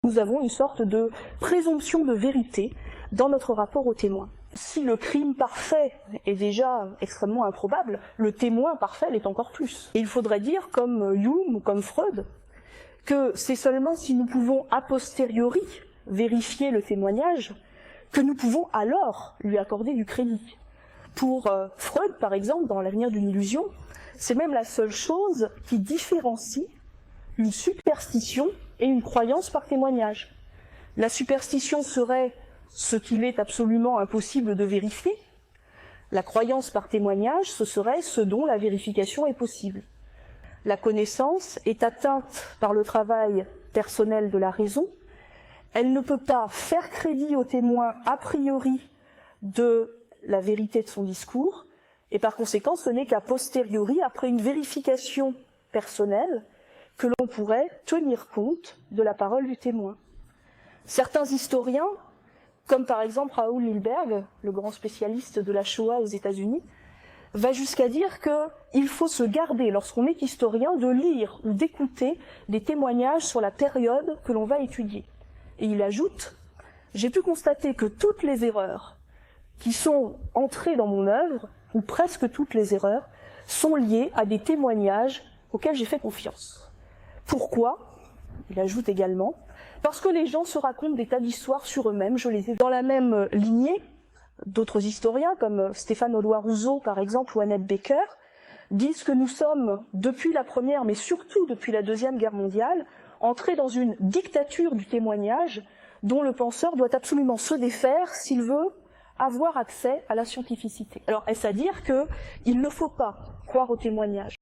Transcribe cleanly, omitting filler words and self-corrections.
Nous avons une sorte de présomption de vérité dans notre rapport au témoin. Si le crime parfait est déjà extrêmement improbable, le témoin parfait l'est encore plus. Et il faudrait dire, comme Hume ou comme Freud, que c'est seulement si nous pouvons a posteriori vérifier le témoignage que nous pouvons alors lui accorder du crédit. Pour Freud, par exemple, dans L'avenir d'une illusion, c'est même la seule chose qui différencie une superstition et une croyance par témoignage. La superstition serait ce qu'il est absolument impossible de vérifier. La croyance par témoignage, ce serait ce dont la vérification est possible. La connaissance est atteinte par le travail personnel de la raison. Elle ne peut pas faire crédit au témoin a priori de la vérité de son discours, et par conséquent, ce n'est qu'a posteriori, après une vérification personnelle, que l'on pourrait tenir compte de la parole du témoin. Certains historiens, comme par exemple Raoul Hilberg, le grand spécialiste de la Shoah aux États-Unis, va jusqu'à dire qu'il faut se garder, lorsqu'on est historien, de lire ou d'écouter des témoignages sur la période que l'on va étudier. Et il ajoute « J'ai pu constater que toutes les erreurs qui sont entrées dans mon œuvre, ou presque toutes les erreurs, sont liées à des témoignages auxquels j'ai fait confiance. » Pourquoi? Il ajoute également « Parce que les gens se racontent des tas d'histoires sur eux-mêmes, je les ai dans la même lignée. » D'autres historiens, comme Stéphane Audoin-Rousseau par exemple, ou Annette Becker, disent que nous sommes, depuis la Première, mais surtout depuis la Deuxième Guerre mondiale, entrés dans une dictature du témoignage dont le penseur doit absolument se défaire s'il veut avoir accès à la scientificité. Alors, est-ce à dire qu'il ne faut pas croire au témoignage ?